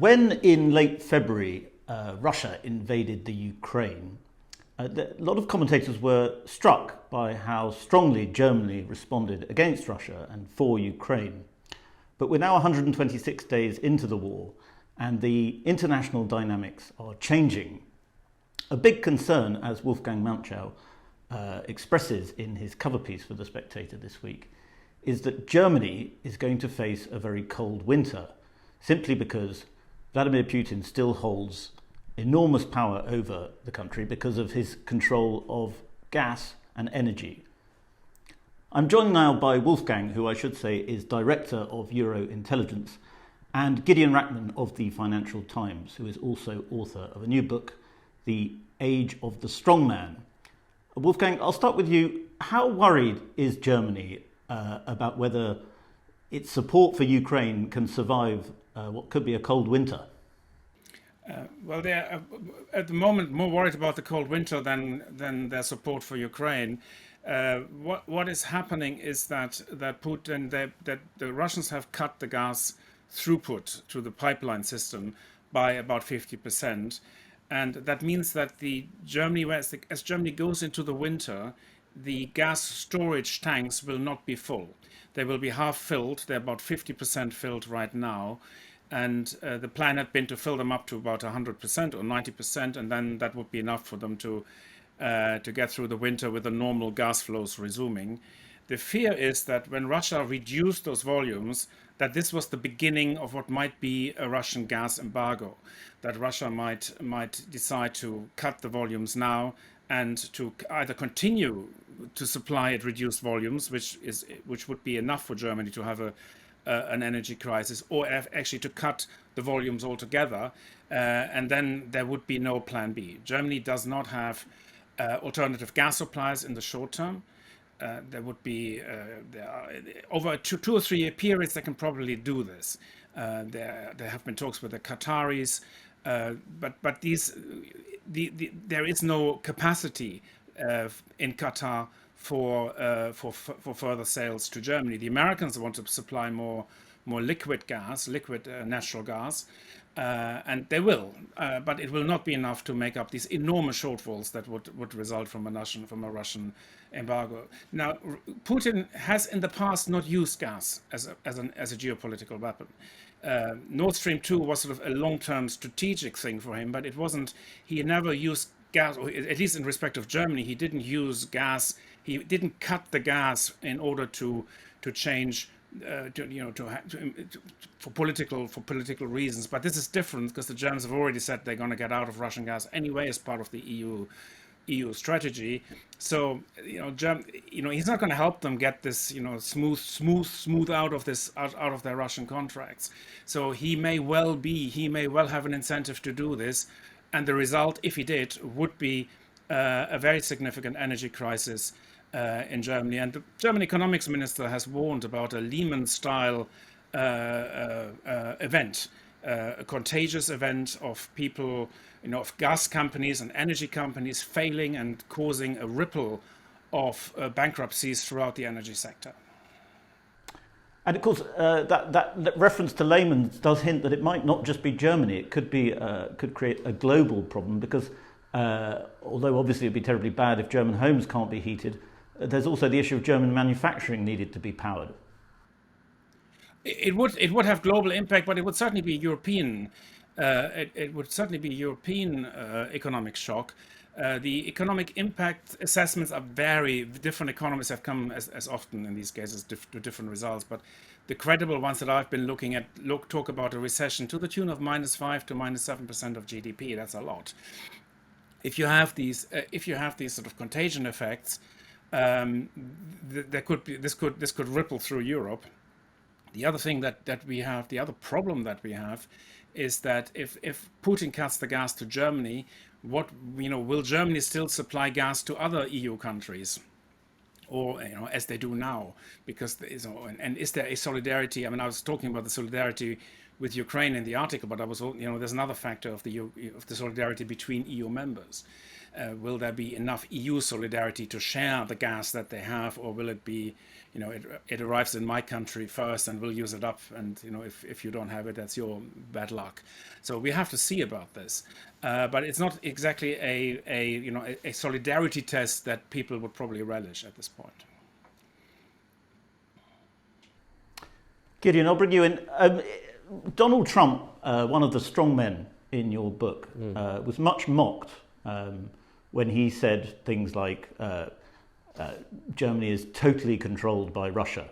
When in late February Russia invaded the Ukraine, a lot of commentators were struck by how strongly Germany responded against Russia and for Ukraine. But we're now 126 days into the war, and the international dynamics are changing. A big concern, as Wolfgang Munchau expresses in his cover piece for The Spectator this week, is that Germany is going to face a very cold winter, simply because Vladimir Putin still holds enormous power over the country because of his control of gas and energy. I'm joined now by Wolfgang, who I should say is Director of Euro Intelligence, and Gideon Rachman of the Financial Times, who is also author of a new book, The Age of the Strongman. Wolfgang, I'll start with you. How worried is Germany about whether its support for Ukraine can survive what could be a cold winter? Well, they're at the moment more worried about the cold winter than their support for Ukraine. What is happening is that Putin, that the Russians have cut the gas throughput to the pipeline system by about 50%, and that means that as Germany goes into the winter, the gas storage tanks will not be full. They will be half filled. They're about 50% filled right now. And the plan had been to fill them up to about 100% or 90%, and then that would be enough for them to get through the winter with the normal gas flows resuming. The fear is that when Russia reduced those volumes, that this was the beginning of what might be a Russian gas embargo, that Russia might decide to cut the volumes now and to either continue to supply at reduced volumes, which would be enough for Germany to have an energy crisis, or actually to cut the volumes altogether, and then there would be no plan B. Germany does not have alternative gas supplies in the short term. There would be over two or 3 year periods they can probably do this. There have been talks with the Qataris, but there is no capacity in Qatar for further sales to Germany. The Americans want to supply more liquid gas, natural gas, and they will, but it will not be enough to make up these enormous shortfalls that would result from a Russian embargo. Now, Putin has in the past not used gas as a geopolitical weapon. Nord Stream 2 was sort of a long-term strategic thing for him, but it wasn't. He never used gas, or at least in respect of Germany, he didn't use gas. He didn't cut the gas in order to change, for political reasons. But this is different because the Germans have already said they're going to get out of Russian gas anyway as part of the EU strategy. So he's not going to help them get this smooth out of their Russian contracts. So he may well have an incentive to do this, and the result, if he did, would be a very significant energy crisis in Germany. And the German economics minister has warned about a Lehman-style event, a contagious event of people, of gas companies and energy companies failing and causing a ripple of bankruptcies throughout the energy sector. And of course, that reference to Lehman does hint that it might not just be Germany. It could create a global problem because although obviously it'd be terribly bad if German homes can't be heated, there's also the issue of German manufacturing needed to be powered. It would have global impact, but it would certainly be European. It would certainly be European economic shock. The economic impact assessments are very different. Economists have come as often in these cases to different results, but the credible ones that I've been looking at talk about a recession to the tune of -5 to -7% of GDP. That's a lot. If you have these sort of contagion effects, this could ripple through Europe. The other thing that we have, the other problem that we have, is that if Putin cuts the gas to Germany, will Germany still supply gas to other EU countries, or as they do now? Because and is there a solidarity? I mean, I was talking about the solidarity with Ukraine in the article, but I was, there's another factor of the solidarity between EU members. Will there be enough EU solidarity to share the gas that they have, or will it be, it arrives in my country first and we'll use it up, and if you don't have it, that's your bad luck. So we have to see about this, but it's not exactly a solidarity test that people would probably relish at this point. Gideon, I'll bring you in. Donald Trump, one of the strong men in your book, was much mocked when he said things like Germany is totally controlled by Russia.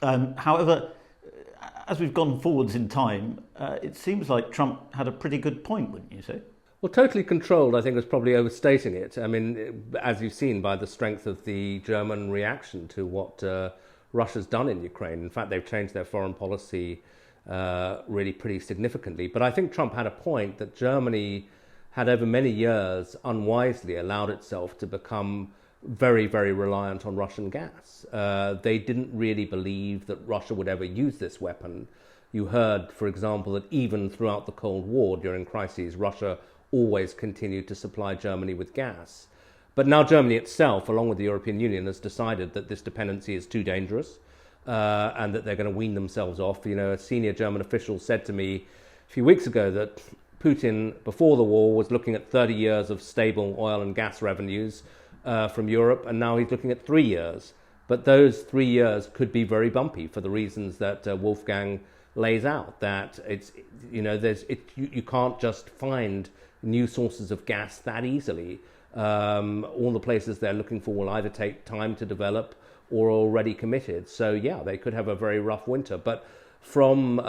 However, as we've gone forwards in time, it seems like Trump had a pretty good point, wouldn't you say? Well, totally controlled, I think, was probably overstating it. I mean, as you've seen by the strength of the German reaction to what Russia's done in Ukraine. In fact, they've changed their foreign policy really pretty significantly. But I think Trump had a point that Germany had over many years unwisely allowed itself to become very, very reliant on Russian gas. They didn't really believe that Russia would ever use this weapon. You heard, for example, that even throughout the Cold War, during crises, Russia always continued to supply Germany with gas. But now Germany itself, along with the European Union, has decided that this dependency is too dangerous and that they're going to wean themselves off. A senior German official said to me a few weeks ago that Putin, before the war, was looking at 30 years of stable oil and gas revenues from Europe, and now he's looking at 3 years. But those 3 years could be very bumpy for the reasons that Wolfgang lays out, that you can't just find new sources of gas that easily. All the places they're looking for will either take time to develop or are already committed. So yeah, they could have a very rough winter. But from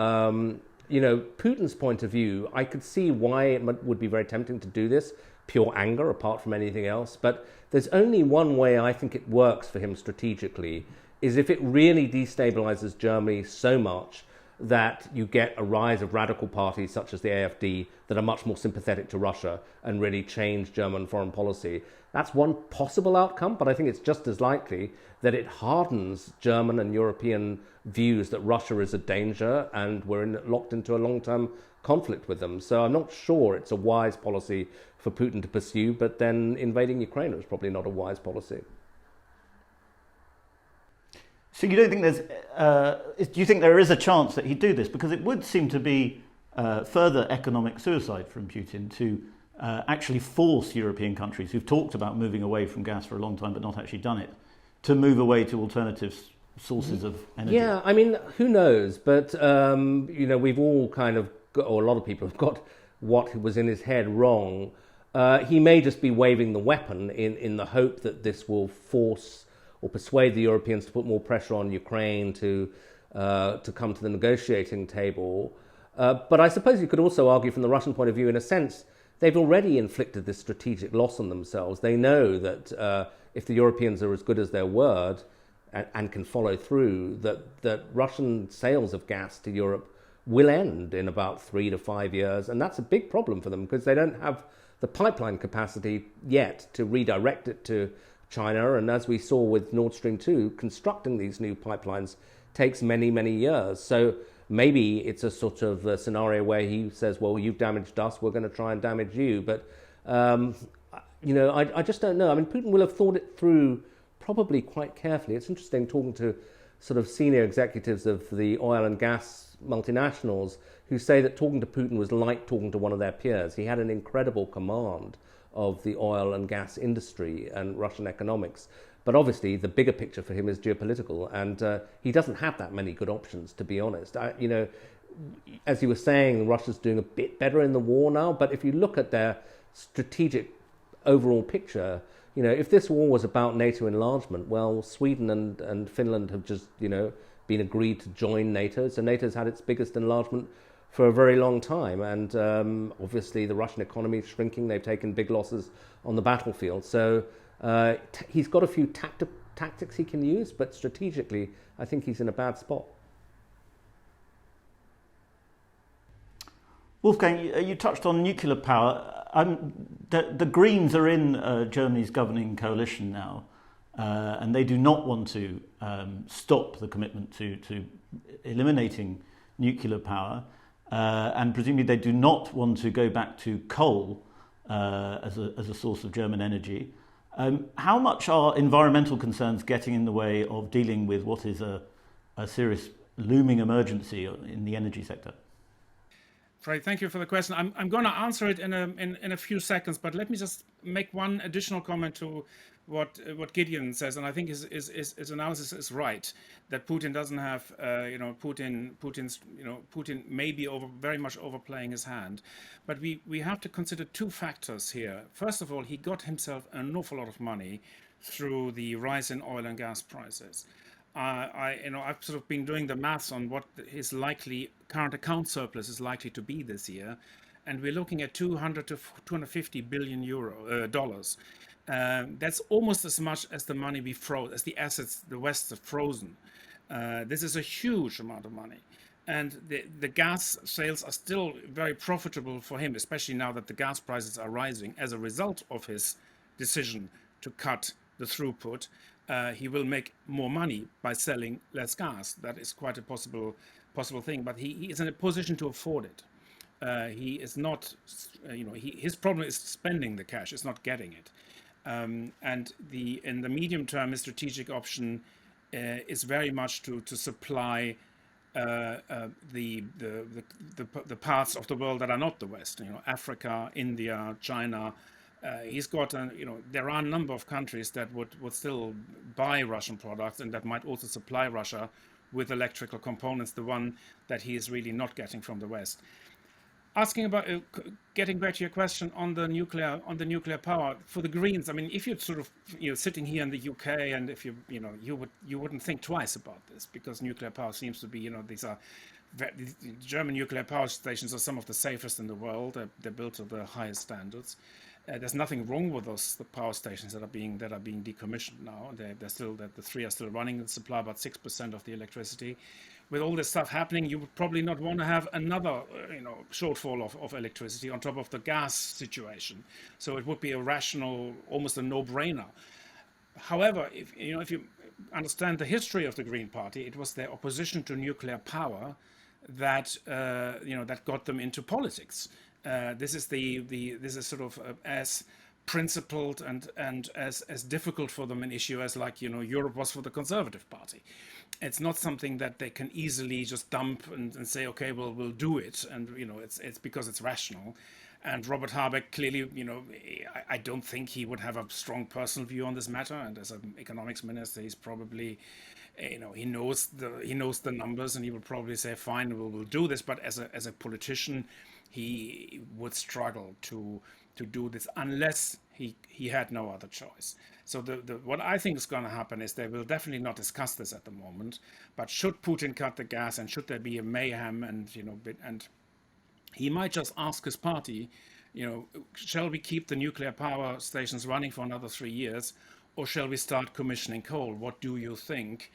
Putin's point of view, I could see why it would be very tempting to do this, pure anger apart from anything else. But there's only one way I think it works for him strategically, is if it really destabilizes Germany so much that you get a rise of radical parties such as the AfD that are much more sympathetic to Russia and really change German foreign policy. That's one possible outcome, but I think it's just as likely that it hardens German and European views that Russia is a danger and we're locked into a long-term conflict with them. So I'm not sure it's a wise policy for Putin to pursue, but then invading Ukraine was probably not a wise policy. So you don't think do you think there is a chance that he'd do this? Because it would seem to be further economic suicide from Putin to actually force European countries who've talked about moving away from gas for a long time but not actually done it, to move away to alternative sources of energy. Yeah, I mean, who knows? But, we've all kind of, or a lot of people have got what was in his head wrong. He may just be waving the weapon in the hope that this will force or persuade the Europeans to put more pressure on Ukraine to come to the negotiating table. But I suppose you could also argue from the Russian point of view, in a sense, they've already inflicted this strategic loss on themselves. They know that if the Europeans are as good as their word and can follow through, that Russian sales of gas to Europe will end in about 3 to 5 years. And that's a big problem for them because they don't have the pipeline capacity yet to redirect it to China. And as we saw with Nord Stream 2, constructing these new pipelines takes many, many years. So maybe it's a sort of a scenario where he says, well, you've damaged us, we're going to try and damage you. But, I just don't know. I mean, Putin will have thought it through probably quite carefully. It's interesting talking to sort of senior executives of the oil and gas multinationals who say that talking to Putin was like talking to one of their peers. He had an incredible command of the oil and gas industry and Russian economics. But obviously, the bigger picture for him is geopolitical, and he doesn't have that many good options, to be honest. As you were saying, Russia's doing a bit better in the war now, but if you look at their strategic overall picture, if this war was about NATO enlargement, well, Sweden and Finland have just, been agreed to join NATO, so NATO's had its biggest enlargement for a very long time, and obviously the Russian economy is shrinking. They've taken big losses on the battlefield, so he's got a few tactics he can use, but strategically I think he's in a bad spot. Wolfgang, you touched on nuclear power. The Greens are in Germany's governing coalition now, and they do not want to stop the commitment to eliminating nuclear power. and presumably they do not want to go back to coal as a source of German energy. How much are environmental concerns getting in the way of dealing with what is a serious looming emergency in the energy sector? Fred, thank you for the question. I'm going to answer it in a few seconds, but let me just make one additional comment to what Gideon says, and I think his analysis is right, that Putin doesn't have Putin may be very much overplaying his hand, but we have to consider two factors here. First of all, he got himself an awful lot of money through the rise in oil and gas prices. I've sort of been doing the maths on what his likely current account surplus is likely to be this year, and we're looking at 200 to 250 billion dollars. That's almost as much as the money we froze, as the assets the West have frozen. This is a huge amount of money, and the gas sales are still very profitable for him, especially now that the gas prices are rising as a result of his decision to cut the throughput. He will make more money by selling less gas. That is quite a possible thing, but he is in a position to afford it. He is not, his problem is spending the cash, it's not getting it. And in the medium term, his strategic option is very much to supply the parts of the world that are not the West, Africa, India, China. He's got, there are a number of countries that would still buy Russian products and that might also supply Russia with electrical components, the one that he is really not getting from the West. Asking about, getting back to your question on the nuclear power for the Greens. I mean, if you're sort of, sitting here in the UK, and if you wouldn't think twice about this, because nuclear power seems to be, German nuclear power stations are some of the safest in the world. They're built to the highest standards. There's nothing wrong with the power stations that are being decommissioned now. The three are still running and supply about 6% of the electricity. With all this stuff happening, you would probably not want to have another, shortfall of electricity on top of the gas situation. So it would be a rational, almost a no-brainer. However, if you understand the history of the Green Party, it was their opposition to nuclear power that that got them into politics. This is sort of as principled and as difficult for them an issue as Europe was for the Conservative Party. It's not something that they can easily just dump and say, okay, well, we'll do it, and it's because it's rational. And Robert Habeck clearly, I don't think he would have a strong personal view on this matter. And as an economics minister, he's probably, he knows the numbers, and he would probably say, fine, we'll do this. But as a politician, he would struggle to do this unless he had no other choice. So what I think is going to happen is they will definitely not discuss this at the moment. But should Putin cut the gas, and should there be a mayhem, and he might just ask his party, shall we keep the nuclear power stations running for another 3 years, or shall we start commissioning coal? What do you think?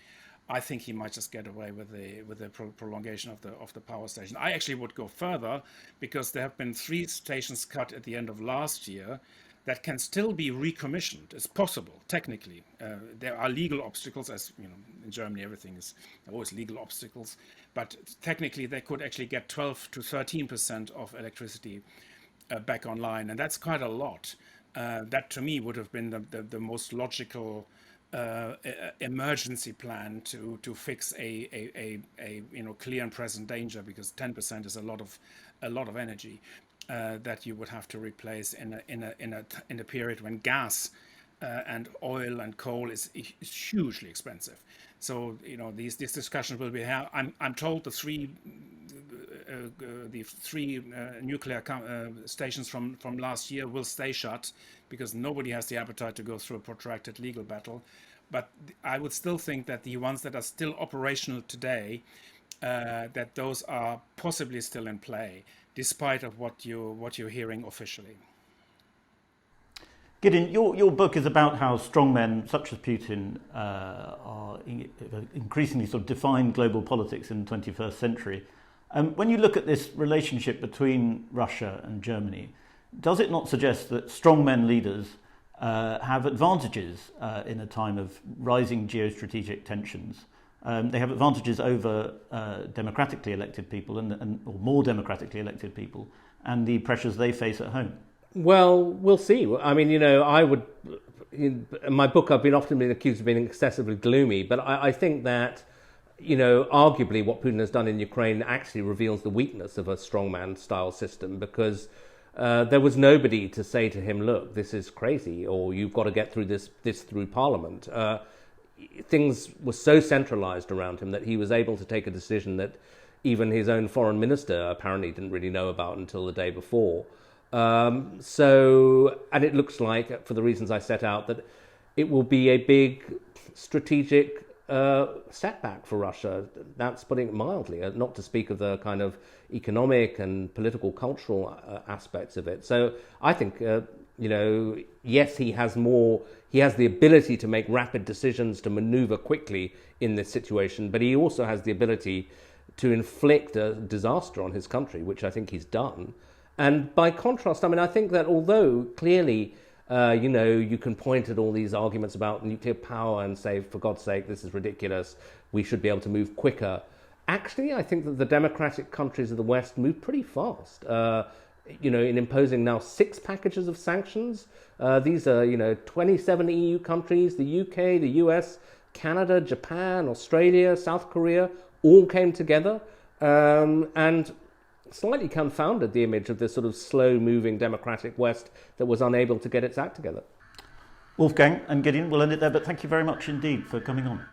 I think he might just get away with the prolongation of the power station. I actually would go further, because there have been 3 stations cut at the end of last year that can still be recommissioned. It's possible, technically. There are legal obstacles, as in Germany everything is always legal obstacles, but technically they could actually get 12 to 13% of electricity back online, and that's quite a lot. That to me would have been the most logical emergency plan to fix a clear and present danger, because 10% is a lot of energy that you would have to replace in a period when gas and oil and coal is hugely expensive. So these discussions will be held. I'm told the three nuclear stations from last year will stay shut, because nobody has the appetite to go through a protracted legal battle. But I would still think that the ones that are still operational today, that those are possibly still in play, despite of what you're hearing officially. Gideon, your book is about how strongmen such as Putin are increasingly sort of define global politics in the 21st century. When you look at this relationship between Russia and Germany, does it not suggest that strongmen leaders have advantages in a time of rising geostrategic tensions, They have advantages over democratically elected people or more democratically elected people, and the pressures they face at home. Well, we'll see. I mean, in my book, I've often been accused of being excessively gloomy, but I think that, arguably what Putin has done in Ukraine actually reveals the weakness of a strongman style system, because there was nobody to say to him, look, this is crazy, or you've got to get through this through Parliament. Things were so centralized around him that he was able to take a decision that even his own foreign minister apparently didn't really know about until the day before. And it looks like, for the reasons I set out, that it will be a big strategic setback for Russia. That's putting it mildly, not to speak of the kind of economic and political, cultural aspects of it. So I think, yes, he has the ability to make rapid decisions, to maneuver quickly in this situation, but he also has the ability to inflict a disaster on his country, which I think he's done. And by contrast, I mean, I think that although clearly, you can point at all these arguments about nuclear power and say, for God's sake, this is ridiculous, we should be able to move quicker. Actually, I think that the democratic countries of the West move pretty fast, in imposing now 6 packages of sanctions. These are, 27 EU countries, the UK, the US, Canada, Japan, Australia, South Korea, all came together and slightly confounded the image of this sort of slow-moving democratic West that was unable to get its act together. Wolfgang and Gideon, we'll end it there, but thank you very much indeed for coming on.